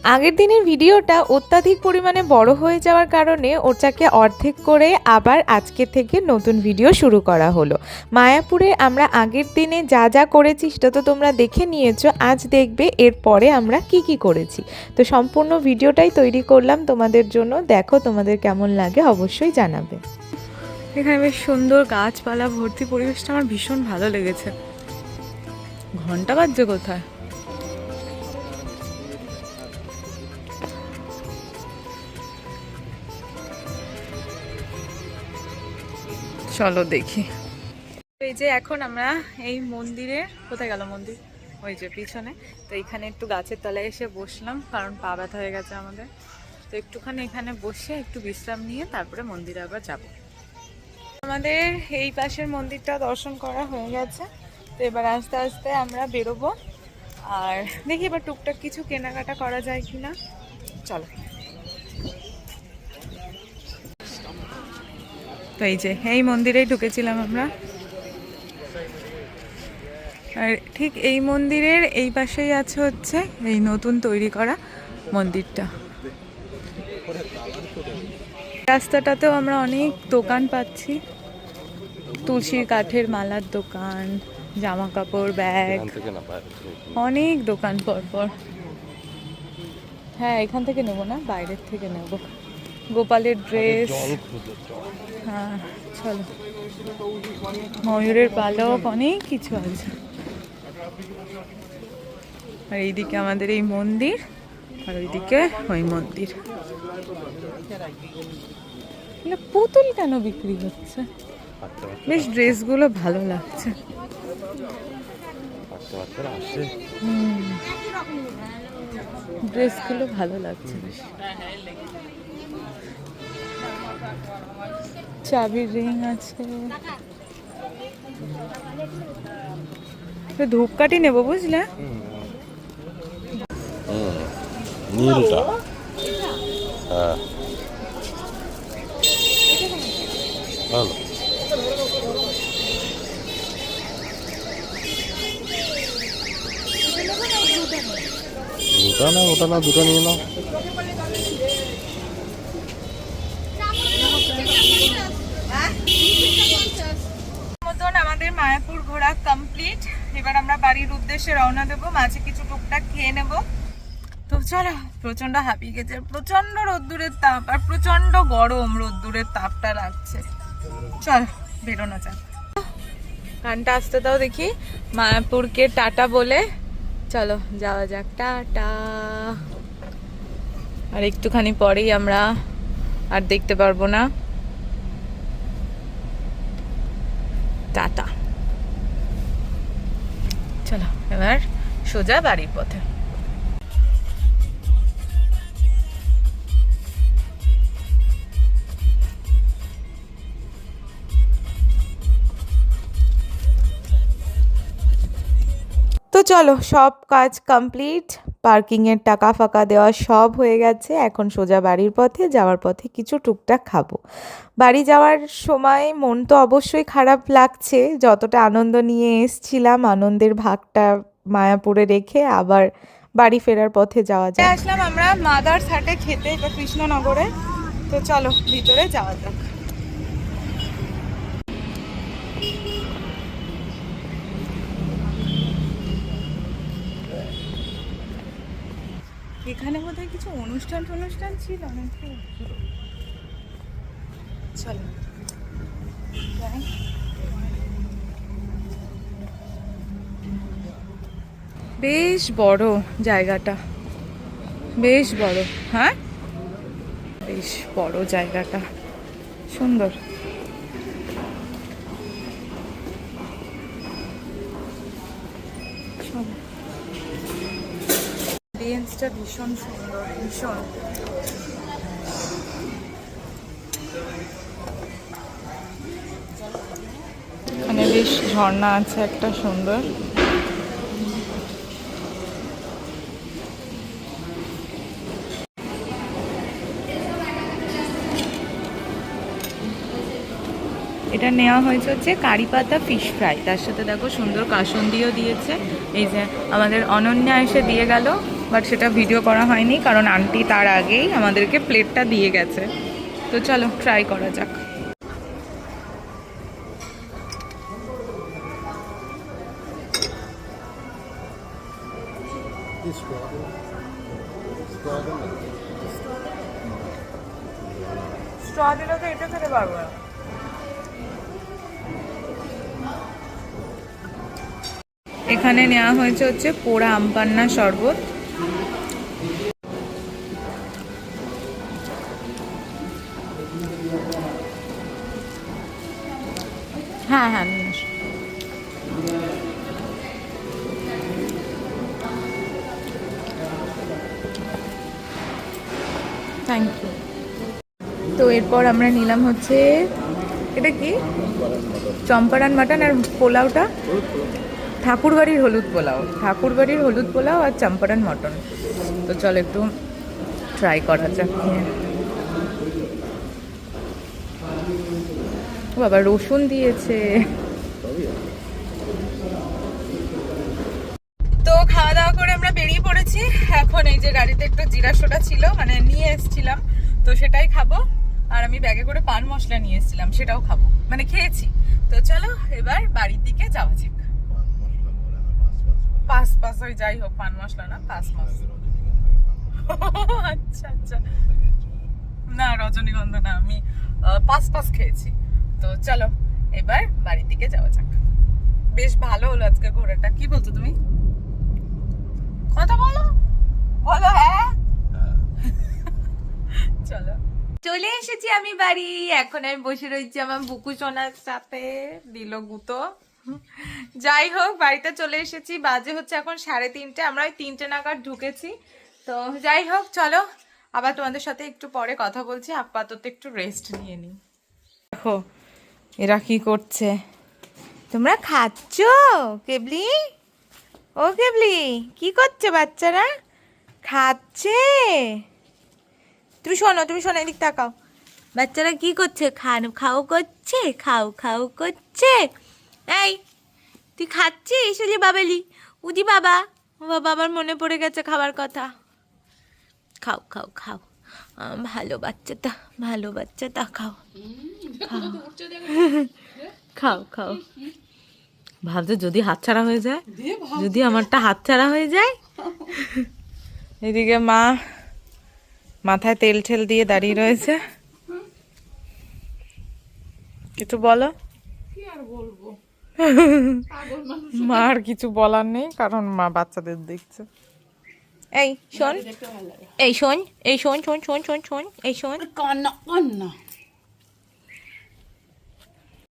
আগের দিনের ভিডিওটা অত্যাধিক পরিমাণে বড় হয়ে যাওয়ার কারণে ওটাকে অর্ধেক করে আবার আজকে থেকে নতুন ভিডিও শুরু করা হলো। মায়াপুরে আমরা আগের দিনে যা যা করেছি সেটা তো তোমরা দেখে নিয়েছো, আজ দেখবে এরপরে আমরা কি কি করেছি। তো সম্পূর্ণ ভিডিওটাই তৈরি করলাম তোমাদের জন্য, দেখো তোমাদের কেমন লাগে অবশ্যই জানাবে। এখানে বেশ সুন্দর গাছপালা ভর্তি পরিবেশটা আমার ভীষণ ভালো লেগেছে। ঘন্টা বাজছে কোথায়? চলো দেখি। এই যে এখন আমরা এই মন্দিরের, কোথায় গেল মন্দির, ওই যে পিছনে। তো এখানে একটু গাছের তলায় এসে বসলাম, কারণ পা ব্যথা হয়ে গেছে আমাদের। তো একটুখানি এখানে বসে একটু বিশ্রাম নিয়ে তারপরে মন্দিরে আবার যাব। আমাদের এই পাশের মন্দিরটা দর্শন করা হয়ে গেছে। তো এবার আস্তে আস্তে আমরা বেরোবো, আর দেখি এবার টুকটাক কিছু কেনাকাটা করা যায় কিনা। চলো। তো এই যে এই মন্দিরেই ঢুকেছিলাম আমরা, আর ঠিক এই মন্দিরের এই পাশেই আছে হচ্ছে এই নতুন তৈরি করা মন্দিরটা। রাস্তাটাতেও আমরা অনেক দোকান পাচ্ছি, তুলসীর কাঠের মালার দোকান, জামা কাপড়, ব্যাগ, অনেক দোকান পরপর। হ্যাঁ, এখান থেকে নেবো না, বাইরের থেকে নেব। গোপালের ড্রেস, হ্যাঁ চলো, ময়ূরের পালক, অনেক কিছু আছে। আর এইদিকে আমাদের এই মন্দির, আর ওইদিকে ওই মন্দির। পুতুল কেন বিক্রি হচ্ছে? বেশ ড্রেসগুলো ভালো লাগছে। ড্রেসগুলো ভালো লাগছে বেশ। চাবির রিং আছে, ধূপকাঠি নেবো বুঝলে। নীলটা হ্যাঁ ভালো। দুটা না, ওটা না, দুটো নিয়ে নাও। মতন আমাদের মায়াপুর ঘোরা কমপ্লিট। এবার আমরা বাড়ির উদ্দেশ্যে রওনা দেবো, মাঝে কিছু টুকটাক খেয়ে নেবো। তো চলো, প্রচন্ড হাঁপিয়ে গেছে, প্রচন্ড রোদ্দুরের তাপ, আর প্রচন্ড গরম রোদ্দুরের তাপটা লাগছে। চল বেরোনো যাক। গানটা আসতে দাও দেখি, মায়াপুরকে টাটা বলে চলো যাওয়া যাক। টাটা। আর একটুখানি পরেই আমরা আর দেখতে পারবো না। টাটা। চলো এবার সোজা বাড়ির পথে। তো চলো, সব কাজ কমপ্লিট, পার্কিংয়ের টাকা ফাঁকা দেওয়া সব হয়ে গেছে। এখন সোজা বাড়ির পথে, যাওয়ার পথে কিছু টুকটাক খাবো। বাড়ি যাওয়ার সময় মন তো অবশ্যই খারাপ লাগছে, যতটা আনন্দ নিয়ে এসছিলাম আনন্দের ভাগটা মায়াপুরে রেখে আবার বাড়ি ফেরার পথে যাওয়া যায়। আসলাম আমরা মাদার্স হাটে খেতে, এটা কৃষ্ণনগরে। তো চলো ভিতরে যাওয়া যাক। এখানে বোধহয় কিছু অনুষ্ঠান ছিল নাকি। চলো বেশ বড় জায়গাটা, বেশ বড়। হ্যাঁ বেশ বড় জায়গাটা, সুন্দর। এক্সপিরিয়েন্সটা ভীষণ সুন্দর, ভীষণ। এখানে বেশ ঝর্ণা আছে একটা সুন্দর। এটা নেওয়া হয়েছে হচ্ছে কারি পাতা ফিশ ফ্রাই, তার সাথে দেখো সুন্দর কাসুন্দিও দিয়েছে। এই যে আমাদের অনন্যা এসে দিয়ে গেল বাট সেটা ভিডিও করা হয়নি কারণ আন্টি তার আগেই আমাদেরকে প্লেটটা দিয়ে গেছে। তো চলো ট্রাই করা যাক। স্ট্র দিলে তো এটা খেতে পারবো না। এখানে নেওয়া হয়েছে হচ্ছে পোড়া আম পান্না শরবত। হ্যাঁ হ্যাঁ নিয়ে আসো। Thank you. তো এরপর আমরা নিলাম হচ্ছে এটা কি চম্পারান মাটন আর পোলাওটা ঠাকুরবাড়ির হলুদ পোলাও, ঠাকুরবাড়ির হলুদ পোলাও আর চম্পারান মটন। তো চলো একটু ট্রাই করা যাক। ও বাবা রসুন দিয়েছে। তো খাওয়া দাওয়া করে আমরা বেরিয়ে পড়েছি। এখন এই যে গাড়িতে একটু জিরা সোডা ছিল, মানে নিয়ে এসেছিলাম, তো সেটাই খাবো। আর আমি ব্যাগে করে পান মশলা নিয়ে এসেছিলাম, সেটাও খাবো, মানে খেয়েছি। তো চলো এবার বাড়ির দিকে যাওয়া যাক। পাঁচ ওই যাই হোক, পান মশলা না, পাঁচ মাস। আচ্ছা আচ্ছা, না রজনীগন্ধা না, আমি পাঁচ খেয়েছি। তো চলো এবার বাড়ির দিকে যাওয়া যাক। বেশ ভালো হলো আজকে ঘোরাটা। কি বলছো তুমি? কথা বলো বলো। হ্যাঁ চলো চলে এসেছি আমি বাড়ি। এখন আমি বসে রয়েছি আমার বুকু সোনার সাথে, দিল গুতো। যাই হোক বাড়িতে চলে এসেছি, বাজে হচ্ছে এখন 3:30। আমরা ওই 3টে নাগাদ ঢুকেছি। তো যাই হোক চলো আবার তোমাদের সাথে একটু পরে কথা বলছি, আপাতত একটু রেস্ট নিয়ে নিই। দেখো এরা কি করছে। তোমরা খাচ্ছ? কেবলি ও কেবলি কি করছে বাচ্চারা? খাচ্ছে? তুমি শোনো এদিক তাকাও। বাচ্চারা কি করছে? খাও করছে, খাও করছে। এই তুই খাচ্ছিস? ওই যে বাবালি, উদি বাবা, বাবা আমার মনে পড়ে গেছে খাবার কথা। খাও ভালো বাচ্চাটা খাও। খাও। ভাবছো যদি হাতছাড়া হয়ে যায়, যদি আমারটা হাতছাড়া হয়ে যায়। এদিকে মা মাথায় তেল ঠেল দিয়ে দাঁড়িয়ে রয়েছে। কিছু বলো। মার কিছু বলার নেই কারণ মা বাচ্চাদের দেখছে। এই শোন, এই শোন, এই শোন।